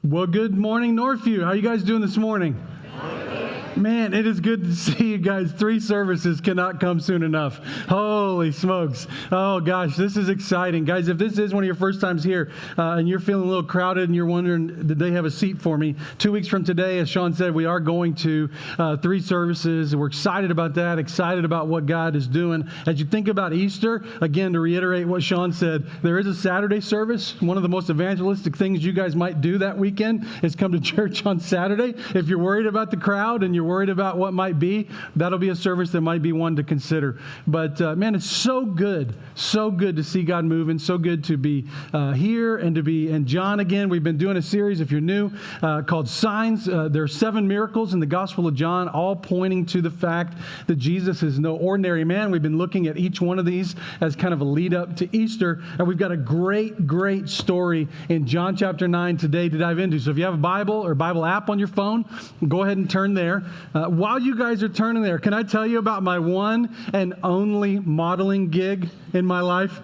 Well, good morning, Northview. How are you guys doing this morning? Man, it is good to see you guys. 3 services cannot come soon enough. Holy smokes. Oh, gosh, this is exciting. Guys, if this is one of your first times here and you're feeling a little crowded and you're wondering, did they have a seat for me? 2 weeks from today, as Sean said, we are going to 3 services. We're excited about that, excited about what God is doing. As you think about Easter, again, to reiterate what Sean said, there is a Saturday service. One of the most evangelistic things you guys might do that weekend is come to church on Saturday. If you're worried about the crowd and you're worried about what might be, that'll be a service that might be one to consider. But man, it's so good to see God moving, so good to be here and to be in John again. We've been doing a series, if you're new, called Signs. There are 7 miracles in the Gospel of John, all pointing to the fact that Jesus is no ordinary man. We've been looking at each one of these as kind of a lead up to Easter, and we've got a great story in John chapter 9 today to dive into. So if you have a Bible or Bible app on your phone, go ahead and turn there. While you guys are turning there, can I tell you about my one and only modeling gig in my life?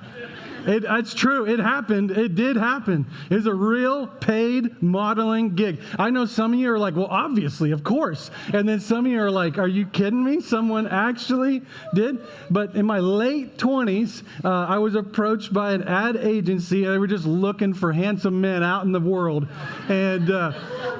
It's true. It happened. It did happen. It's a real paid modeling gig. I know some of you are like, well, obviously, of course. And then some of you are like, are you kidding me? Someone actually did? But in my late 20s, I was approached by an ad agency. They were just looking for handsome men out in the world. And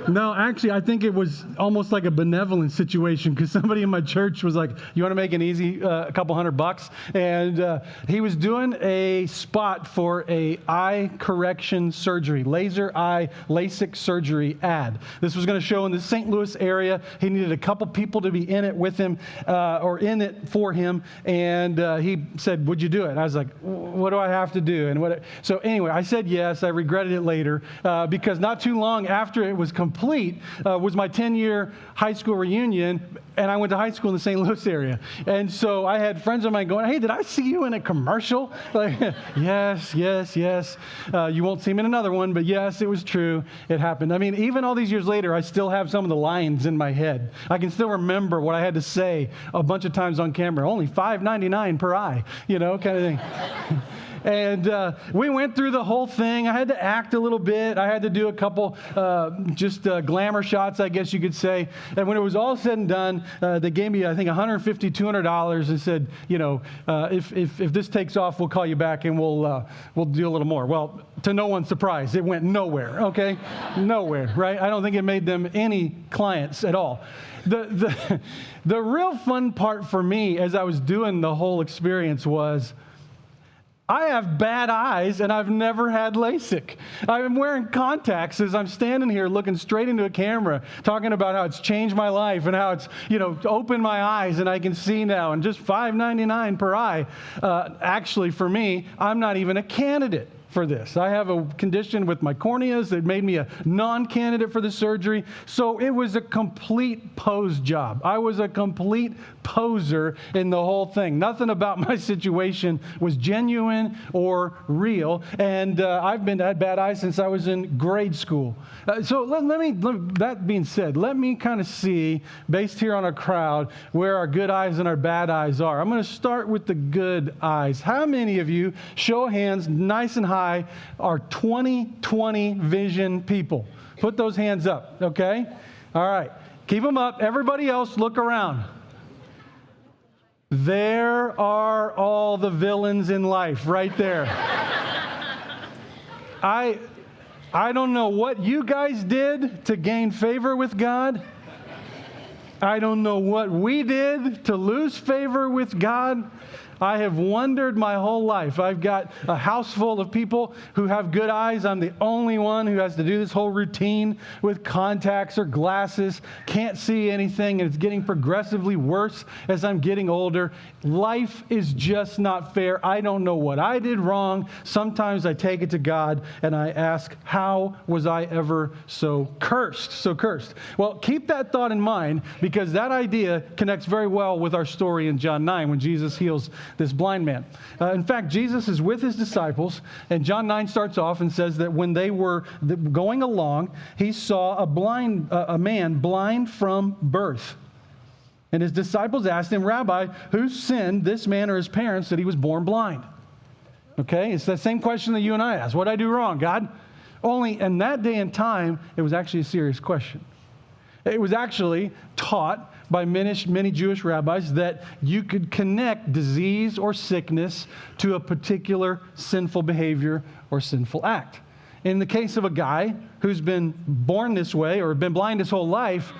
no, actually, I think it was almost like a benevolent situation because somebody in my church was like, you want to make an easy a couple $100? And he was doing a spot for a eye correction surgery, laser eye LASIK surgery ad. This was going to show in the St. Louis area. He needed a couple people to be in it with him or in it for him. And he said, would you do it? And I was like, what do I have to do? And so anyway, I said yes. I regretted it later because not too long after it was complete was my 10-year high school reunion. And I went to high school in the St. Louis area. And so I had friends of mine going, hey, did I see you in a commercial? Like, yes. You won't see me in another one, but yes, it was true. It happened. I mean, even all these years later, I still have some of the lines in my head. I can still remember what I had to say a bunch of times on camera. Only $5.99 per eye, kind of thing. And we went through the whole thing. I had to act a little bit. I had to do a couple glamour shots, I guess you could say. And when it was all said and done, they gave me, I think, $150, $200 and said, if this takes off, we'll call you back and we'll do a little more. Well, to no one's surprise, it went nowhere, okay? Nowhere, right? I don't think it made them any clients at all. The real fun part for me as I was doing the whole experience was, I have bad eyes, and I've never had LASIK. I'm wearing contacts as I'm standing here looking straight into a camera, talking about how it's changed my life and how it's, opened my eyes, and I can see now, and just $5.99 per eye. Actually, for me, I'm not even a candidate for this. I have a condition with my corneas that made me a non-candidate for the surgery. So it was a complete pose job. I was a complete poser in the whole thing. Nothing about my situation was genuine or real. And I've had bad eyes since I was in grade school. So that being said, let me kind of see, based here on our crowd, where our good eyes and our bad eyes are. I'm going to start with the good eyes. How many of you, show of hands, nice and high, are 20/20 vision people? Put those hands up, okay? All right. Keep them up. Everybody else, look around. There are all the villains in life right there. I don't know what you guys did to gain favor with God. I don't know what we did to lose favor with God. I have wondered my whole life. I've got a house full of people who have good eyes. I'm the only one who has to do this whole routine with contacts or glasses. Can't see anything, and it's getting progressively worse as I'm getting older. Life is just not fair. I don't know what I did wrong. Sometimes I take it to God and I ask, how was I ever so cursed? So cursed. Well, keep that thought in mind because that idea connects very well with our story in John 9 when Jesus heals this blind man. In fact, Jesus is with his disciples, and John 9 starts off and says that when they were going along, he saw a man blind from birth. And his disciples asked him, Rabbi, who sinned, this man or his parents, that he was born blind? Okay, it's that same question that you and I ask. What did I do wrong, God? Only in that day and time, it was actually a serious question. It was actually taught by many Jewish rabbis that you could connect disease or sickness to a particular sinful behavior or sinful act. In the case of a guy who's been born this way or been blind his whole life,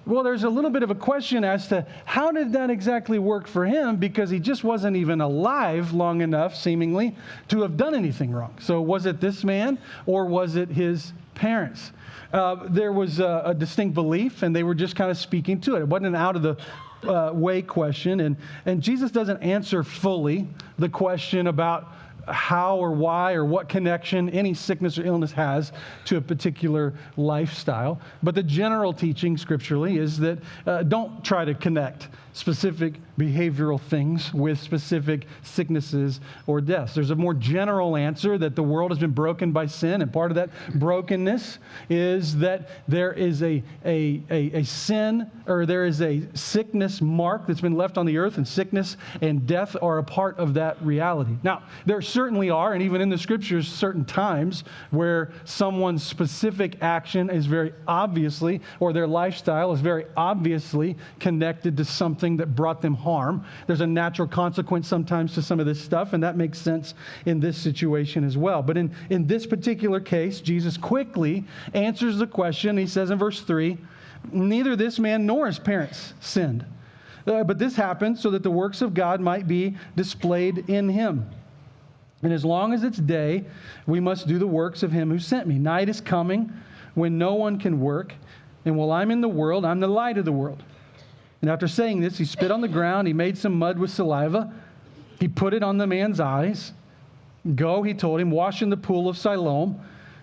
well, there's a little bit of a question as to how did that exactly work for him, because he just wasn't even alive long enough, seemingly, to have done anything wrong. So was it this man or was it his parents? There was a distinct belief, and they were just kind of speaking to it. It wasn't an out of the way question. And Jesus doesn't answer fully the question about how or why or what connection any sickness or illness has to a particular lifestyle. But the general teaching scripturally is that don't try to connect specific behavioral things with specific sicknesses or deaths. There's a more general answer that the world has been broken by sin, and part of that brokenness is that there is a sin, or there is a sickness mark that's been left on the earth, and sickness and death are a part of that reality. Now, there certainly are, and even in the scriptures, certain times where someone's specific action is very obviously, or their lifestyle is very obviously connected to something that brought them harm. There's a natural consequence sometimes to some of this stuff, and that makes sense in this situation as well. But in this particular case, Jesus quickly answers the question. He says in verse 3, neither this man nor his parents sinned, but this happened so that the works of God might be displayed in him. And as long as it's day, we must do the works of him who sent me. Night is coming when no one can work, and while I'm in the world, I'm the light of the world. And after saying this, he spit on the ground. He made some mud with saliva. He put it on the man's eyes. Go, he told him, wash in the pool of Siloam.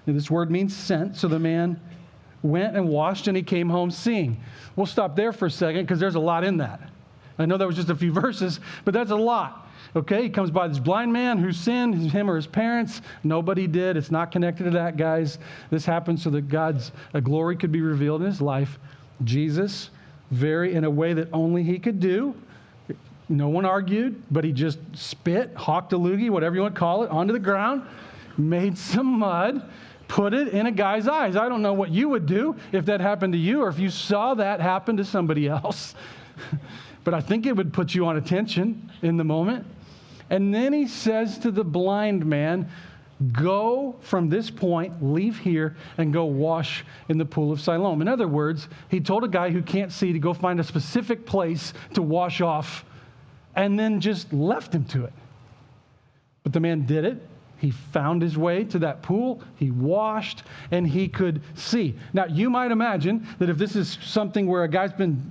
And this word means sent. So the man went and washed, and he came home seeing. We'll stop there for a second because there's a lot in that. I know that was just a few verses, but that's a lot. Okay, he comes by this blind man who sinned, him or his parents. Nobody did. It's not connected to that, guys. This happened so that God's glory could be revealed in his life. Jesus, in a way that only he could do. No one argued, but he just spit, hawked a loogie, whatever you want to call it, onto the ground, made some mud, put it in a guy's eyes. I don't know what you would do if that happened to you or if you saw that happen to somebody else. But I think it would put you on attention in the moment. And then he says to the blind man, go from this point, leave here, and go wash in the pool of Siloam. In other words, he told a guy who can't see to go find a specific place to wash off, and then just left him to it. But the man did it. He found his way to that pool, he washed, and he could see. Now, you might imagine that if this is something where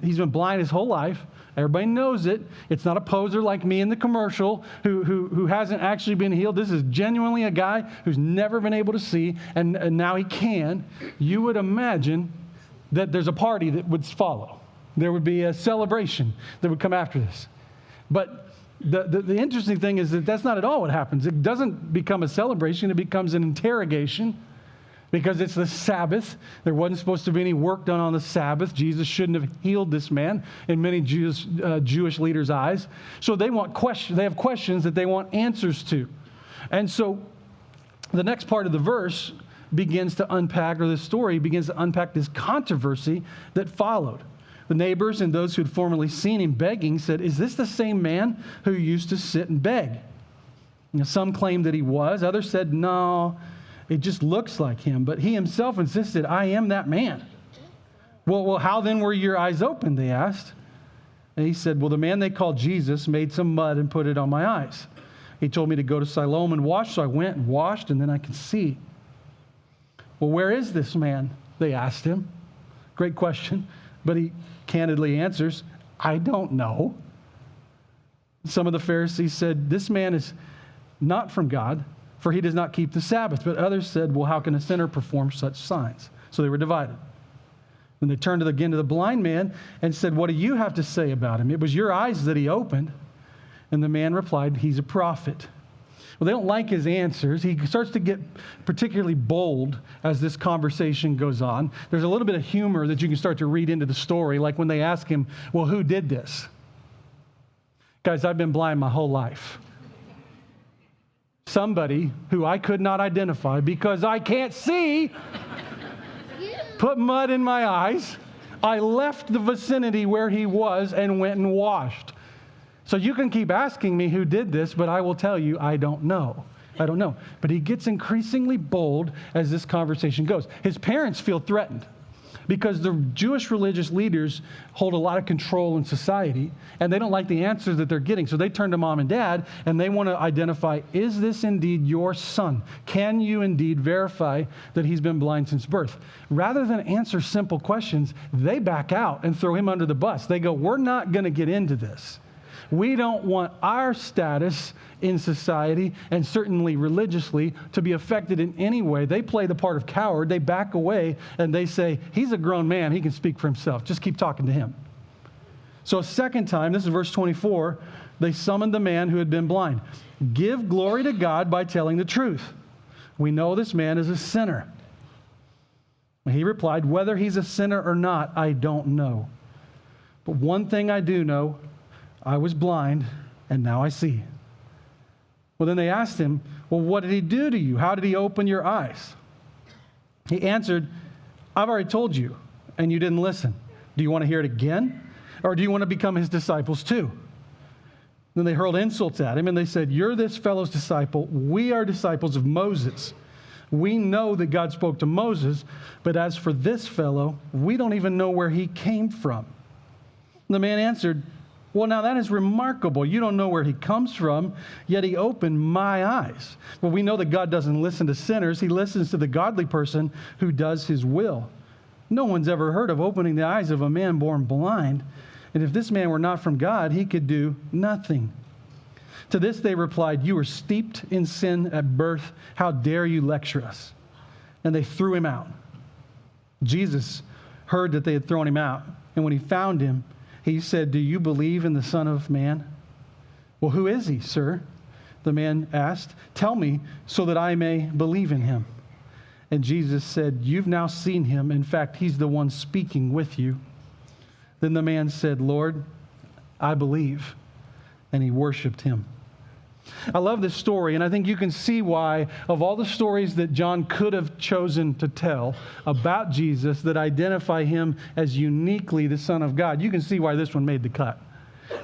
he's been blind his whole life, everybody knows it. It's not a poser like me in the commercial who hasn't actually been healed. This is genuinely a guy who's never been able to see, and now he can. You would imagine that there's a party that would follow. There would be a celebration that would come after this. But the interesting thing is that that's not at all what happens. It doesn't become a celebration. It becomes an interrogation. Because it's the Sabbath. There wasn't supposed to be any work done on the Sabbath. Jesus shouldn't have healed this man in many Jewish leaders' eyes. So they have questions that they want answers to. And so the next part of the verse begins to unpack, or the story begins to unpack this controversy that followed. The neighbors and those who had formerly seen him begging said, is this the same man who used to sit and beg? Now, some claimed that he was. Others said, no, it just looks like him. But he himself insisted, I am that man. Well, how then were your eyes opened, they asked. And he said, well, the man they called Jesus made some mud and put it on my eyes. He told me to go to Siloam and wash, so I went and washed, and then I could see. Well, where is this man? They asked him. Great question. But he candidly answers, I don't know. Some of the Pharisees said, this man is not from God, for he does not keep the Sabbath. But others said, well, how can a sinner perform such signs? So they were divided. Then they turned again to the blind man and said, what do you have to say about him? It was your eyes that he opened. And the man replied, he's a prophet. Well, they don't like his answers. He starts to get particularly bold as this conversation goes on. There's a little bit of humor that you can start to read into the story, like when they ask him, well, who did this? Guys, I've been blind my whole life. somebody who I could not identify because I can't see put mud in my eyes. I left the vicinity where he was and went and washed. So you can keep asking me who did this, but I will tell you, I don't know. I don't know. But he gets increasingly bold as this conversation goes. His parents feel threatened because the Jewish religious leaders hold a lot of control in society, and they don't like the answers that they're getting. So they turn to mom and dad, and they want to identify, is this indeed your son? Can you indeed verify that he's been blind since birth? Rather than answer simple questions, they back out and throw him under the bus. They go, we're not going to get into this. We don't want our status in society, and certainly religiously, to be affected in any way. They play the part of coward. They back away, and they say, he's a grown man. He can speak for himself. Just keep talking to him. So a second time, this is verse 24, they summoned the man who had been blind. Give glory to God by telling the truth. We know this man is a sinner. He replied, whether he's a sinner or not, I don't know. But one thing I do know, I was blind, and now I see. Well, then they asked him, well, what did he do to you? How did he open your eyes? He answered, I've already told you, and you didn't listen. Do you want to hear it again? Or do you want to become his disciples too? Then they hurled insults at him, and they said, you're this fellow's disciple. We are disciples of Moses. We know that God spoke to Moses, but as for this fellow, we don't even know where he came from. The man answered, well, now that is remarkable. You don't know where he comes from, yet he opened my eyes. Well, we know that God doesn't listen to sinners. He listens to the godly person who does his will. No one's ever heard of opening the eyes of a man born blind. And if this man were not from God, he could do nothing. To this they replied, you were steeped in sin at birth. How dare you lecture us? And they threw him out. Jesus heard that they had thrown him out. And when he found him, he said, do you believe in the Son of Man? Well, who is he, sir? The man asked. Tell me so that I may believe in him. And Jesus said, you've now seen him. In fact, he's the one speaking with you. Then the man said, Lord, I believe. And he worshiped him. I love this story, and I think you can see why, of all the stories that John could have chosen to tell about Jesus that identify him as uniquely the Son of God, you can see why this one made the cut.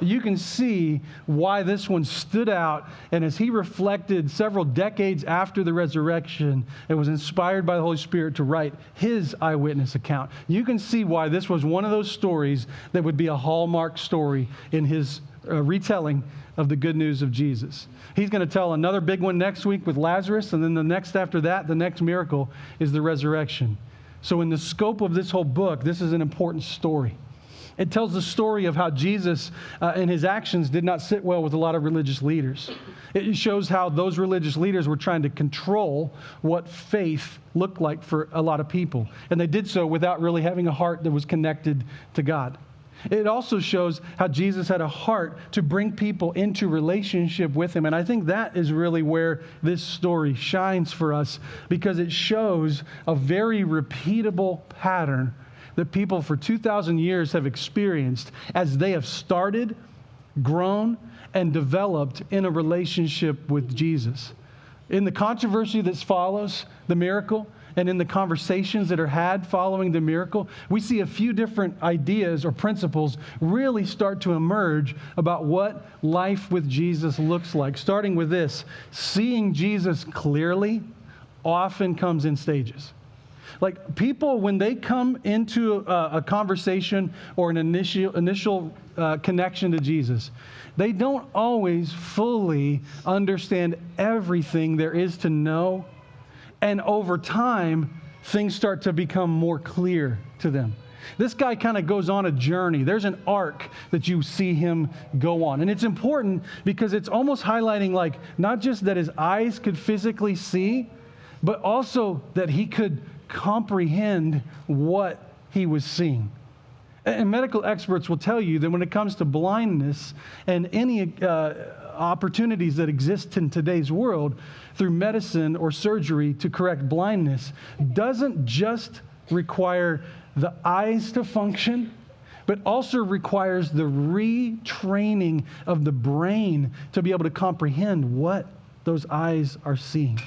You can see why this one stood out, and as he reflected several decades after the resurrection, it was inspired by the Holy Spirit to write his eyewitness account. You can see why this was one of those stories that would be a hallmark story in his retelling of the good news of Jesus. He's going to tell another big one next week with Lazarus, and then the next after that, the next miracle is the resurrection. So in the scope of this whole book, this is an important story. It tells the story of how Jesus and his actions did not sit well with a lot of religious leaders. It shows how those religious leaders were trying to control what faith looked like for a lot of people. And they did so without really having a heart that was connected to God. It also shows how Jesus had a heart to bring people into relationship with him. And I think that is really where this story shines for us, because it shows a very repeatable pattern that people for 2,000 years have experienced as they have started, grown, and developed in a relationship with Jesus. In the controversy that follows the miracle, and in the conversations that are had following the miracle, we see a few different ideas or principles really start to emerge about what life with Jesus looks like. Starting with this, seeing Jesus clearly often comes in stages. Like people, when they come into a conversation or an initial connection to Jesus, they don't always fully understand everything there is to know. And over time, things start to become more clear to them. This guy kind of goes on a journey. There's an arc that you see him go on. And it's important because it's almost highlighting like not just that his eyes could physically see, but also that he could comprehend what he was seeing. And medical experts will tell you that when it comes to blindness and any opportunities that exist in today's world through medicine or surgery to correct blindness doesn't just require the eyes to function, but also requires the retraining of the brain to be able to comprehend what those eyes are seeing.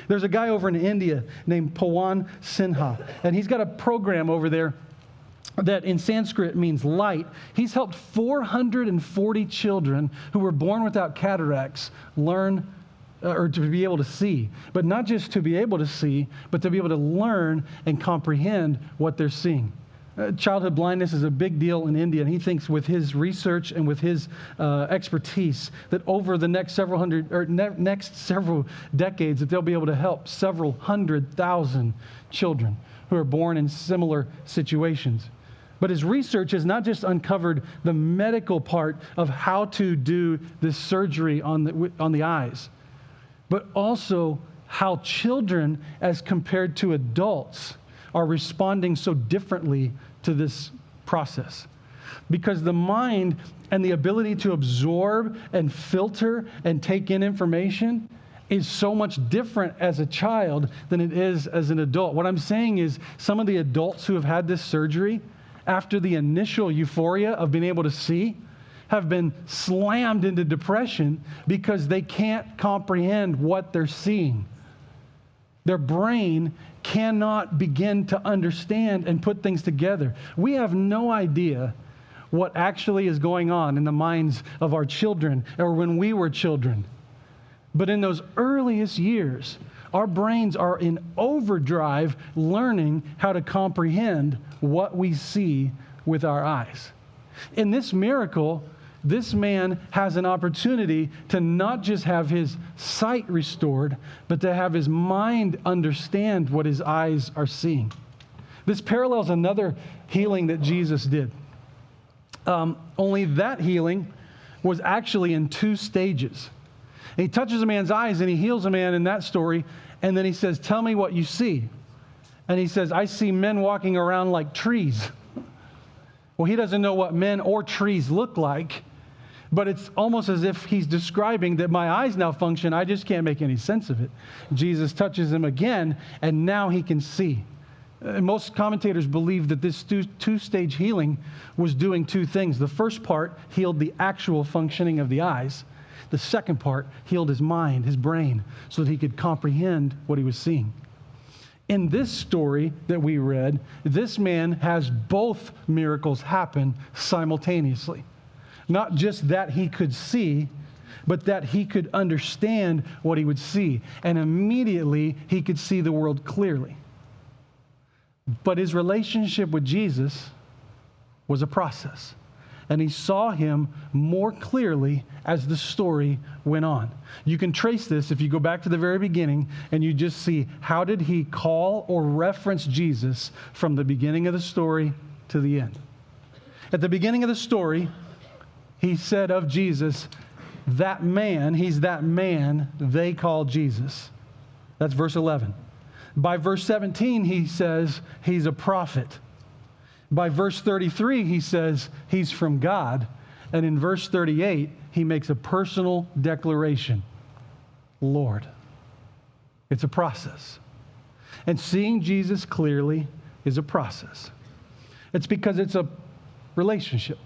There's a guy over in India named Pawan Sinha, and he's got a program over there that in Sanskrit means light. He's helped 440 children who were born without cataracts learn or to be able to see. But not just to be able to see, but to be able to learn and comprehend what they're seeing. Childhood blindness is a big deal in India, and he thinks with his research and with his expertise that over the next several decades that they'll be able to help several 100,000 children who are born in similar situations. But his research has not just uncovered the medical part of how to do this surgery on the eyes, but also how children, as compared to adults, are responding so differently to this process. Because the mind and the ability to absorb and filter and take in information is so much different as a child than it is as an adult. What I'm saying is some of the adults who have had this surgery, after the initial euphoria of being able to see, have been slammed into depression because they can't comprehend what they're seeing. Their brain cannot begin to understand and put things together. We have no idea what actually is going on in the minds of our children or when we were children. But in those earliest years, our brains are in overdrive learning how to comprehend what we see with our eyes. In this miracle, this man has an opportunity to not just have his sight restored, but to have his mind understand what his eyes are seeing. This parallels another healing that Jesus did. Only that healing was actually in 2 stages. He touches a man's eyes and he heals a man in that story, and then he says, "Tell me what you see." And he says, "I see men walking around like trees." Well, he doesn't know what men or trees look like, but it's almost as if he's describing that my eyes now function, I just can't make any sense of it. Jesus touches him again, and now he can see. Most commentators believe that this 2-stage healing was doing 2 things. The first part healed the actual functioning of the eyes. The second part healed his mind, his brain, so that he could comprehend what he was seeing. In this story that we read, this man has both miracles happen simultaneously. Not just that he could see, but that he could understand what he would see. And immediately he could see the world clearly. But his relationship with Jesus was a process. And he saw him more clearly as the story went on. You can trace this if you go back to the very beginning and you just see how did he call or reference Jesus from the beginning of the story to the end. At the beginning of the story, he said of Jesus, that man, he's that man they call Jesus. That's verse 11. By verse 17, he says he's a prophet. By verse 33, he says he's from God. And in verse 38, he makes a personal declaration. Lord. It's a process. And seeing Jesus clearly is a process. It's because it's a relationship.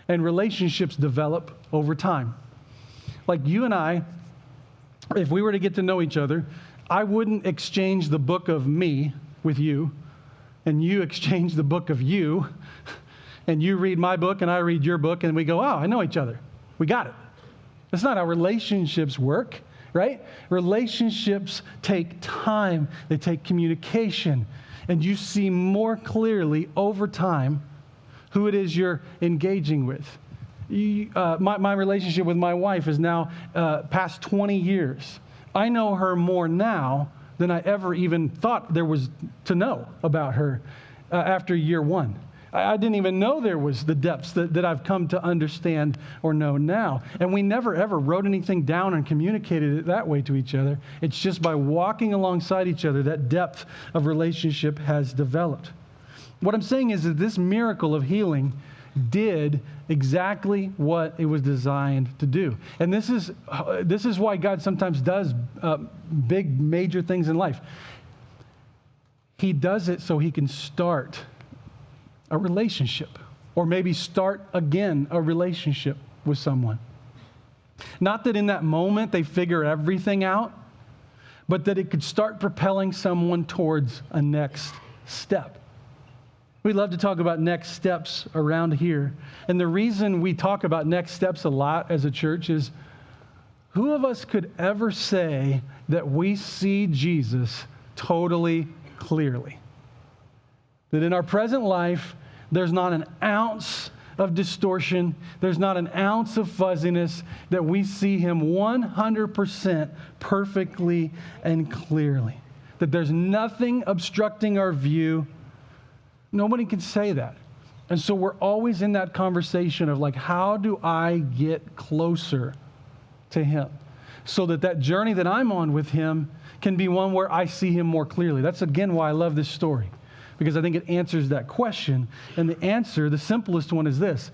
And relationships develop over time. Like you and I, if we were to get to know each other, I wouldn't exchange the book of me with you, and you exchange the book of you, and you read my book and I read your book, and we go, oh, I know each other. We got it. That's not how relationships work, right? Relationships take time. They take communication. And you see more clearly over time who it is you're engaging with. My relationship with my wife is now past 20 years. I know her more now than I ever even thought there was to know about her after year 1. I didn't even know there was the depths that I've come to understand or know now. And we never ever wrote anything down and communicated it that way to each other. It's just by walking alongside each other that depth of relationship has developed. What I'm saying is that this miracle of healing did exactly what it was designed to do. And this is why God sometimes does big, major things in life. He does it so he can start a relationship, or maybe start again a relationship with someone. Not that in that moment they figure everything out, but that it could start propelling someone towards a next step. We love to talk about next steps around here. And the reason we talk about next steps a lot as a church is, who of us could ever say that we see Jesus totally clearly? That in our present life, there's not an ounce of distortion, there's not an ounce of fuzziness, that we see him 100% perfectly and clearly. That there's nothing obstructing our view. Nobody can say that. And so we're always in that conversation of like, how do I get closer to him? So that journey that I'm on with him can be one where I see him more clearly. That's again why I love this story, because I think it answers that question. And the answer, the simplest one, is this: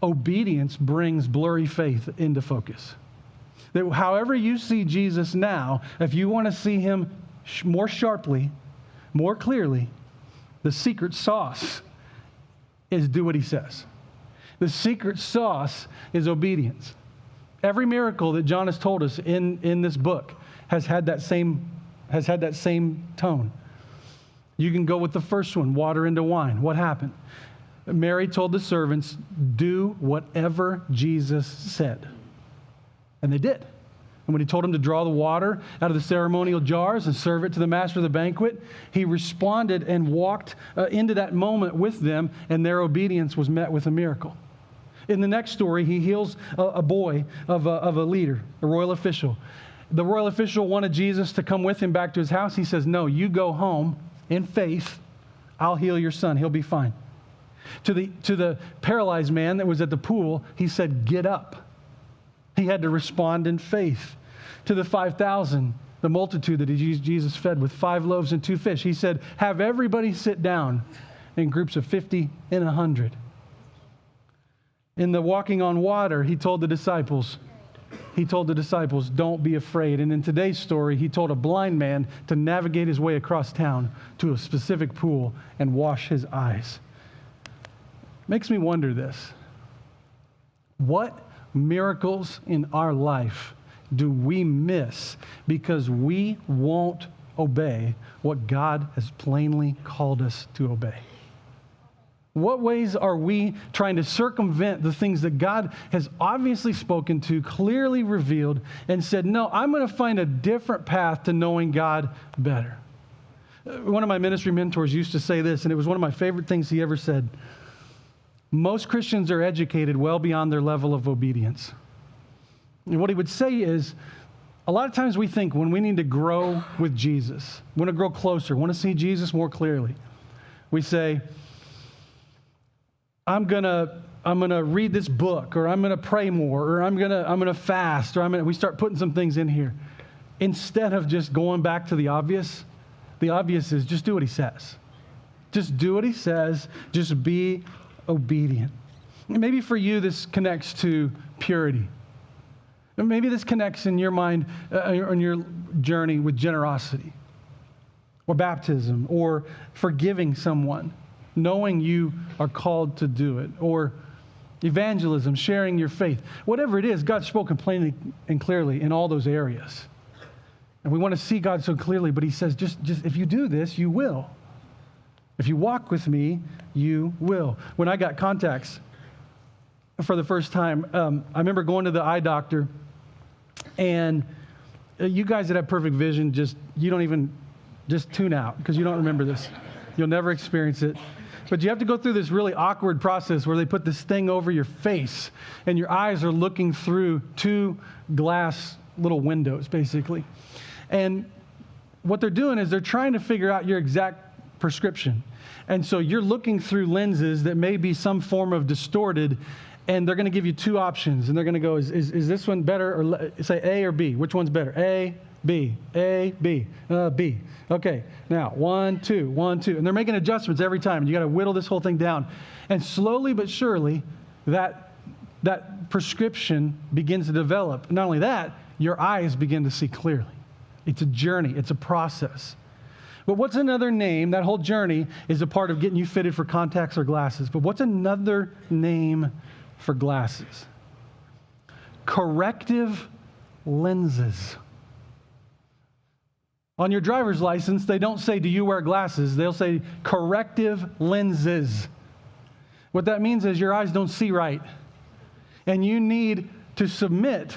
obedience brings blurry faith into focus. That however you see Jesus now, if you want to see him more sharply, more clearly, the secret sauce is do what he says. The secret sauce is obedience. Every miracle that John has told us in this book has had that same tone. You can go with the first one, water into wine. What happened? Mary told the servants, do whatever Jesus said. And they did. And when he told them to draw the water out of the ceremonial jars and serve it to the master of the banquet, he responded and walked into that moment with them, and their obedience was met with a miracle. In the next story, he heals a boy of a leader, a royal official. The royal official wanted Jesus to come with him back to his house. He says, no, you go home in faith. I'll heal your son. He'll be fine. To the paralyzed man that was at the pool, he said, get up. He had to respond in faith. To the 5,000, the multitude that Jesus fed with 5 loaves and 2 fish, he said, have everybody sit down in groups of 50 and 100. In the walking on water, he told the disciples, don't be afraid. And in today's story, he told a blind man to navigate his way across town to a specific pool and wash his eyes. Makes me wonder this. What miracles in our life do we miss because we won't obey what God has plainly called us to obey? What ways are we trying to circumvent the things that God has obviously spoken to, clearly revealed, and said, no, I'm going to find a different path to knowing God better? One of my ministry mentors used to say this, and it was one of my favorite things he ever said. Most Christians are educated well beyond their level of obedience. And what he would say is, a lot of times we think when we need to grow with Jesus, want to grow closer, want to see Jesus more clearly, we say, I'm gonna read this book, or I'm gonna pray more, or I'm gonna fast, or we start putting some things in here. Instead of just going back to the obvious is just do what he says. Just do what he says. Just be obedient. And maybe for you this connects to purity. Maybe this connects in your mind, on your journey with generosity, or baptism, or forgiving someone, knowing you are called to do it, or evangelism, sharing your faith. Whatever it is, God's spoken plainly and clearly in all those areas. And we want to see God so clearly, but he says, just if you do this, you will. If you walk with me, you will. When I got contacts for the first time, I remember going to the eye doctor, and you guys that have perfect vision, just tune out, because you don't remember this. You'll never experience it. But you have to go through this really awkward process where they put this thing over your face, and your eyes are looking through 2 glass little windows, basically. And what they're doing is they're trying to figure out your exact prescription. And so you're looking through lenses that may be some form of distorted, and they're going to give you 2 options. And they're going to go, is this one better? Or say A or B. Which one's better? A, B, A, B, B. Okay, now 1, 2, 1, 2. And they're making adjustments every time. And you got to whittle this whole thing down. And slowly but surely, that prescription begins to develop. Not only that, your eyes begin to see clearly. It's a journey. It's a process. But what's another name? That whole journey is a part of getting you fitted for contacts or glasses. But what's another name for glasses? corrective lenses. On your driver's license, they don't say, do you wear glasses? They'll say corrective lenses. What that means is your eyes don't see right. And you need to submit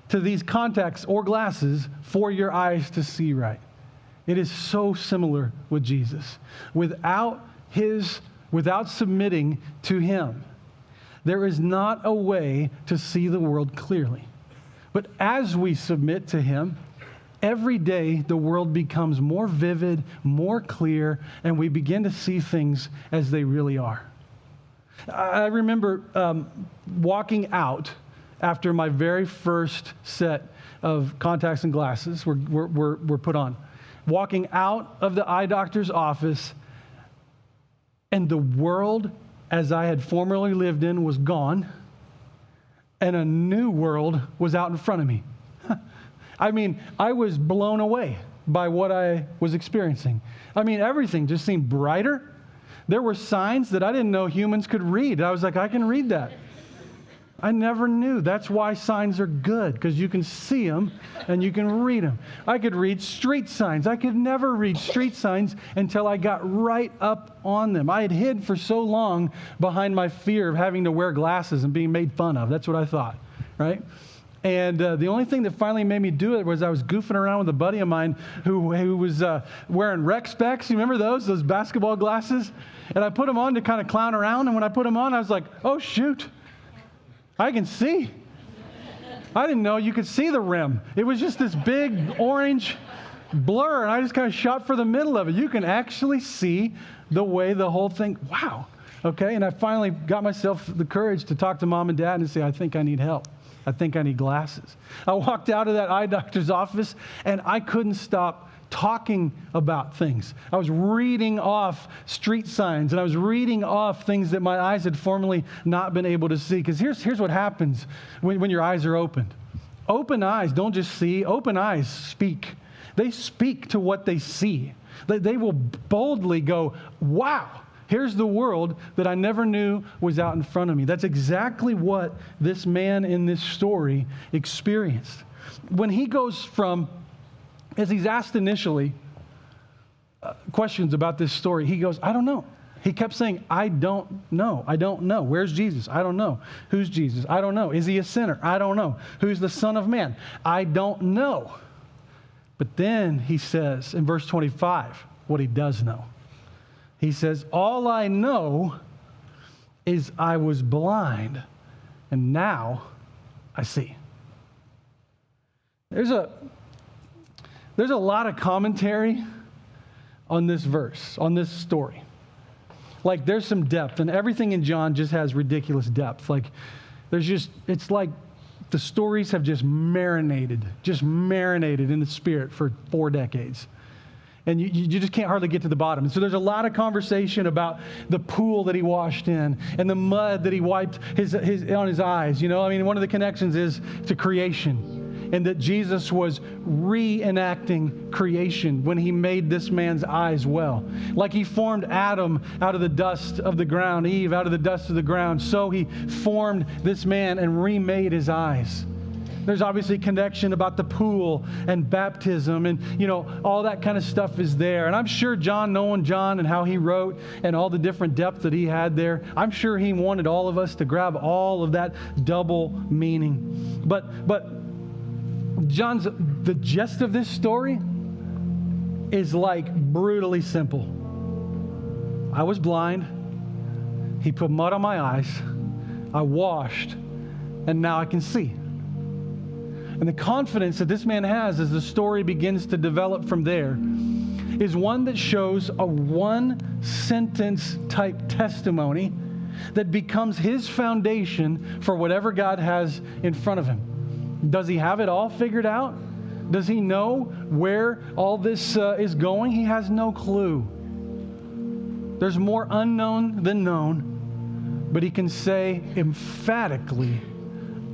to these contacts or glasses for your eyes to see right. It is so similar with Jesus. Without submitting to Him, there is not a way to see the world clearly. But as we submit to Him, every day the world becomes more vivid, more clear, and we begin to see things as they really are. I remember walking out after my very first set of contacts and glasses were put on. Walking out of the eye doctor's office, and the world as I had formerly lived in was gone, and a new world was out in front of me. I mean, I was blown away by what I was experiencing. I mean, everything just seemed brighter. There were signs that I didn't know humans could read. I was like, I can read that. I never knew. That's why signs are good, because you can see them and you can read them. I could read street signs. I could never read street signs until I got right up on them. I had hid for so long behind my fear of having to wear glasses and being made fun of. That's what I thought, right? And the only thing that finally made me do it was I was goofing around with a buddy of mine who was wearing rec specs. You remember those basketball glasses? And I put them on to kind of clown around. And when I put them on, I was like, oh, shoot. I can see. I didn't know you could see the rim. It was just this big orange blur, and I just kind of shot for the middle of it. You can actually see the way the whole thing, wow. Okay, and I finally got myself the courage to talk to mom and dad and say, I think I need help. I think I need glasses. I walked out of that eye doctor's office, and I couldn't stop talking about things. I was reading off street signs, and I was reading off things that my eyes had formerly not been able to see. Because here's what happens when your eyes are opened. Open eyes don't just see. Open eyes speak. They speak to what they see. They will boldly go, wow, here's the world that I never knew was out in front of me. That's exactly what this man in this story experienced. When he goes from, as he's asked initially questions about this story, he goes, I don't know. He kept saying, I don't know. I don't know. Where's Jesus? I don't know. Who's Jesus? I don't know. Is he a sinner? I don't know. Who's the Son of Man? I don't know. But then he says in verse 25 what he does know. He says, all I know is I was blind, and now I see. There's a lot of commentary on this verse, on this story. Like, there's some depth, and everything in John just has ridiculous depth. Like, it's like the stories have just marinated in the Spirit for 4 decades. And you just can't hardly get to the bottom. And so there's a lot of conversation about the pool that he washed in and the mud that he wiped on his eyes. You know, I mean, one of the connections is to creation, and that Jesus was reenacting creation when he made this man's eyes well. Like he formed Adam out of the dust of the ground, Eve out of the dust of the ground, so he formed this man and remade his eyes. There's obviously a connection about the pool and baptism, and, you know, all that kind of stuff is there. And I'm sure John, knowing John and how he wrote and all the different depth that he had there, I'm sure he wanted all of us to grab all of that double meaning. But the gist of this story is like brutally simple. I was blind. He put mud on my eyes. I washed, and now I can see. And the confidence that this man has as the story begins to develop from there is one that shows a one-sentence type testimony that becomes his foundation for whatever God has in front of him. Does he have it all figured out? Does he know where all this is going? He has no clue. There's more unknown than known, but he can say emphatically,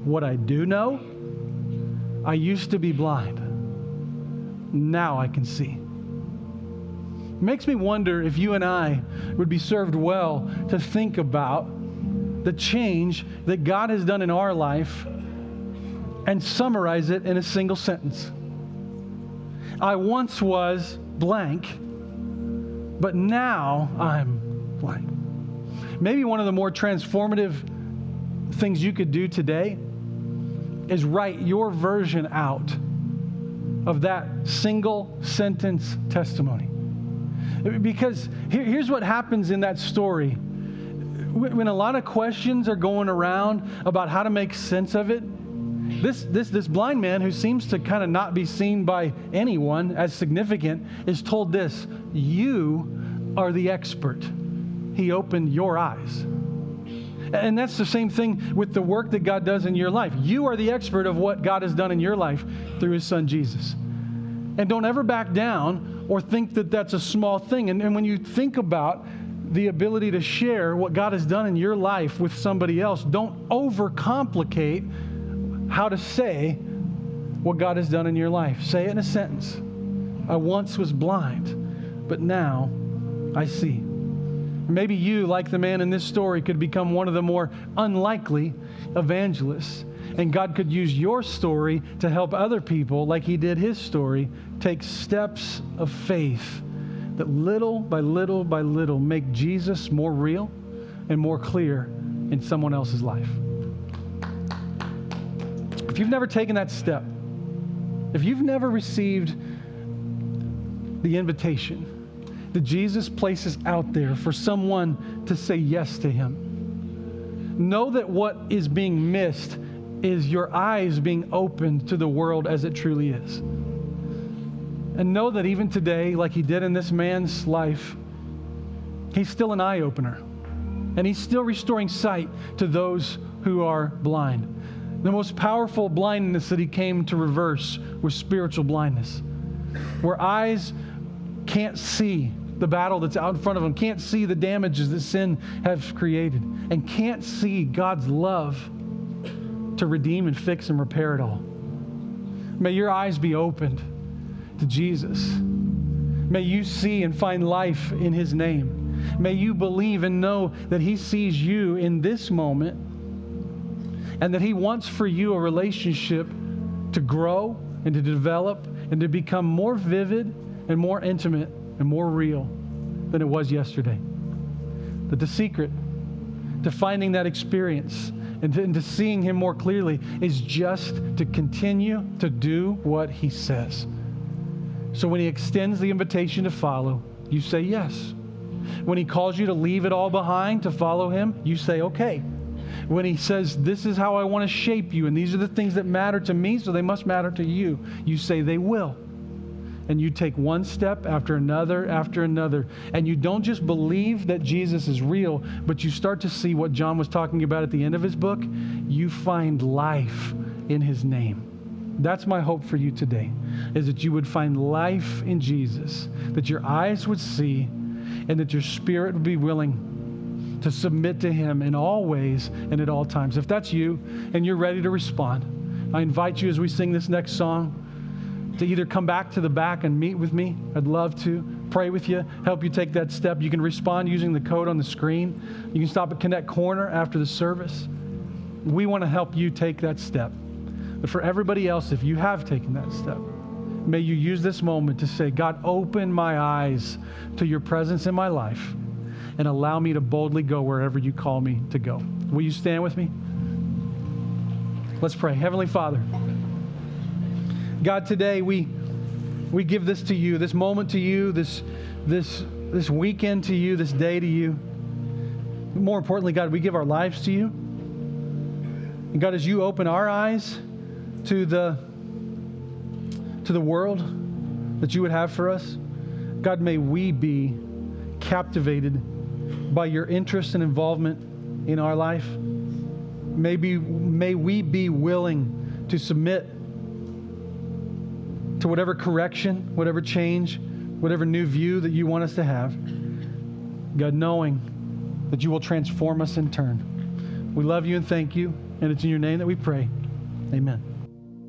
what I do know, I used to be blind. Now I can see. It makes me wonder if you and I would be served well to think about the change that God has done in our life and summarize it in a single sentence. I once was blank, but now I'm blank. Maybe one of the more transformative things you could do today is write your version out of that single sentence testimony. Because here's what happens in that story. When a lot of questions are going around about how to make sense of it, this blind man who seems to kind of not be seen by anyone as significant is told this: you are the expert. He opened your eyes. And that's the same thing with the work that God does in your life. You are the expert of what God has done in your life through His Son, Jesus. And don't ever back down or think that that's a small thing. And when you think about the ability to share what God has done in your life with somebody else, don't overcomplicate how to say what God has done in your life. Say it in a sentence. I once was blind, but now I see. Maybe you, like the man in this story, could become one of the more unlikely evangelists. And God could use your story to help other people, like He did His story, take steps of faith that little by little by little make Jesus more real and more clear in someone else's life. If you've never taken that step, if you've never received the invitation that Jesus places out there for someone to say yes to Him, know that what is being missed is your eyes being opened to the world as it truly is. And know that even today, like He did in this man's life, He's still an eye-opener. And He's still restoring sight to those who are blind. The most powerful blindness that He came to reverse was spiritual blindness, where eyes can't see the battle that's out in front of them, can't see the damages that sin has created, and can't see God's love to redeem and fix and repair it all. May your eyes be opened to Jesus. May you see and find life in His name. May you believe and know that He sees you in this moment and that He wants for you a relationship to grow and to develop and to become more vivid and more intimate and more real than it was yesterday. But the secret to finding that experience and to seeing Him more clearly is just to continue to do what He says. So when He extends the invitation to follow, you say yes. When He calls you to leave it all behind to follow Him, you say okay. When He says, this is how I want to shape you, and these are the things that matter to me, so they must matter to you, you say they will. And you take one step after another, and you don't just believe that Jesus is real, but you start to see what John was talking about at the end of his book. You find life in His name. That's my hope for you today, is that you would find life in Jesus, that your eyes would see, and that your spirit would be willing to submit to Him in all ways and at all times. If that's you and you're ready to respond, I invite you as we sing this next song to either come back to the back and meet with me. I'd love to pray with you, help you take that step. You can respond using the code on the screen. You can stop at Connect Corner after the service. We want to help you take that step. But for everybody else, if you have taken that step, may you use this moment to say, God, open my eyes to your presence in my life and allow me to boldly go wherever you call me to go. Will you stand with me? Let's pray. Heavenly Father, God, today we give this to you, this moment to you, this weekend to you, this day to you. More importantly, God, we give our lives to you. And God, as you open our eyes to the world that you would have for us, God, may we be captivated by your interest and involvement in our life. May we be willing to submit to whatever correction, whatever change, whatever new view that you want us to have. God, knowing that you will transform us in turn. We love you and thank you, and it's in your name that we pray. Amen.